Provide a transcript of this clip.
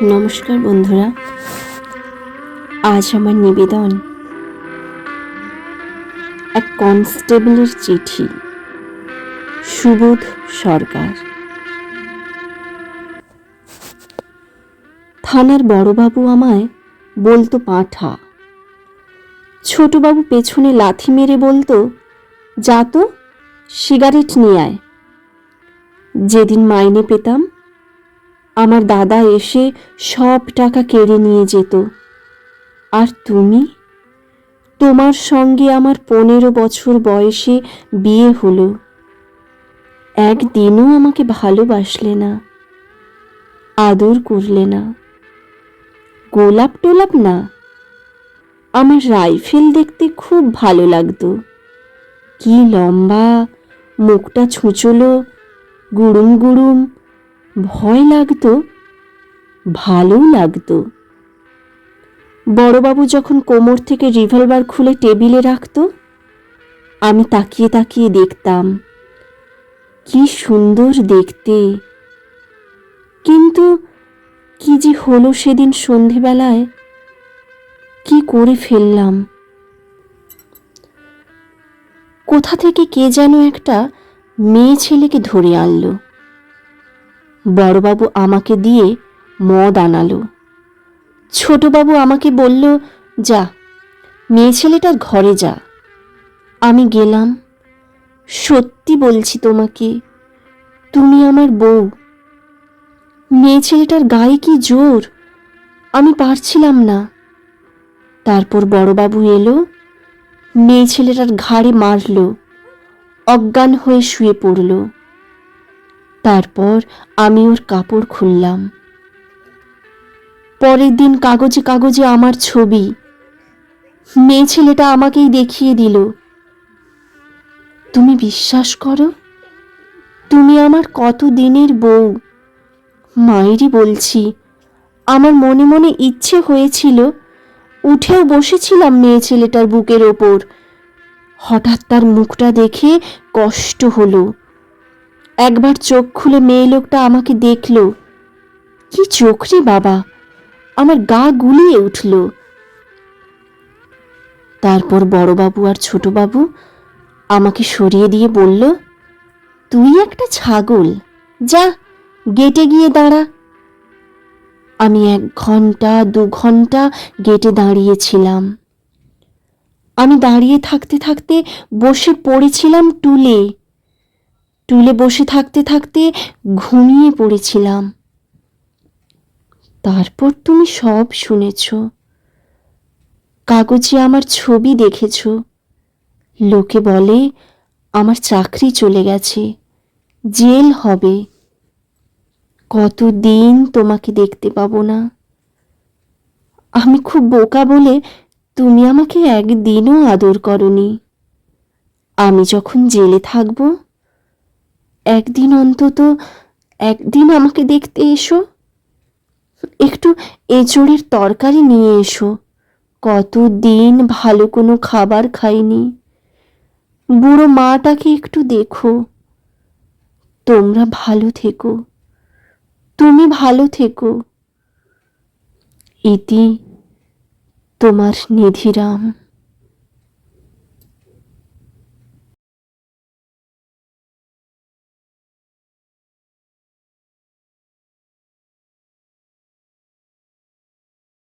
নমস্কার বন্ধুরা, আজ আমার নিবেদন এক কনস্টেবলের চিঠি। সুবোধ সরকার। থানার বড়বাবু আমায় বলতো পাঁঠা, ছোটবাবু পেছনে লাথি মেরে বলতো, যা তো সিগারেট নিয়ে আয়। যেদিন মাইনে পেতাম আমার দাদা এসে সব টাকা কেড়ে নিয়ে যেত। আর তুমি, তোমার সঙ্গে আমার 15 বছর বয়সে বিয়ে হলো, একদিনও আমাকে ভালোবাসলে না, আদর করলে না, গোলাপ টোলাপ না। আমার রাইফেল দেখতে খুব ভালো লাগতো, কি লম্বা, মুখটা ছুঁচলো, গুড়ুম গুড়ুম, ভয় লাগতো, ভালো লাগতো। বড়বাবু যখন কোমর থেকে রিভলভার খুলে টেবিলে রাখতো, আমি তাকিয়ে তাকিয়ে দেখতাম, কি সুন্দর দেখতে। কিন্তু কি যে হলো সেদিন সন্ধেবেলায়, কি করে ফেললাম। কোথা থেকে কে যেন একটা মেয়ে ছেলেকে ধরে আনলো। বড়বাবু আমাকে দিয়ে মদ আনালো। ছোটবাবু আমাকে বলল, যা, মেয়ে ছেলেটার ঘরে যা। আমি গেলাম। সত্যি বলছি তোমাকে, তুমি আমার বউ। মেয়ে ছেলেটার গায়ে কি জোর, আমি পারছিলাম না। তারপর বড়বাবু এলো, মেয়ে ছেলেটার ঘাড়ে মারল, অজ্ঞান হয়ে শুয়ে পড়ল। তারপর আমি ওর কাপড় খুললাম। পরের দিন কাগজে কাগজে আমার ছবি। মেয়ে ছেলেটা আমাকেই দেখিয়ে দিল। তুমি বিশ্বাস করো, তুমি আমার কত দিনের বউ। মায়েরই বলছি, আমার মনে মনে ইচ্ছে হয়েছিল, উঠেও বসেছিলাম মেয়ে ছেলেটার বুকের ওপর। হঠাৎ তার মুখটা দেখে কষ্ট হলো। একবার চোখ খুলে মেয়ে লোকটা আমাকে দেখল। কি চোখ রে বাবা, আমার গা গুলিয়ে উঠল। তারপর বড়বাবু আর ছোটবাবু আমাকে সরিয়ে দিয়ে বলল, তুই একটা ছাগল, যা গেটে গিয়ে দাঁড়া। আমি 1 ঘন্টা 2 ঘন্টা গেটে দাঁড়িয়েছিলাম। আমি দাঁড়িয়ে থাকতে থাকতে বসে পড়েছিলাম টুলে। টুলে বসে থাকতে থাকতে ঘুমিয়ে পড়েছিলাম। তারপর তুমি সব শুনেছ, কাগজে আমার ছবি দেখেছ। লোকে বলে আমার চাকরি চলে গেছে, জেল হবে, কতদিন তোমাকে দেখতে পাবো না। আমি খুব বোকা বলে তুমি আমাকে একদিনও আদর করনি। আমি যখন জেলে থাকব, একদিন অন্তত, একদিন আমাকে দেখতে এসো। একটু এঁচোড়ের তরকারি নিয়ে এসো, কতদিন ভালো কোনো খাবার খাইনি। বুড়ো মাটাকে একটু দেখো। তোমরা ভালো থেকো, তুমি ভালো থেকো। ইতি, তোমার নিধিরাম।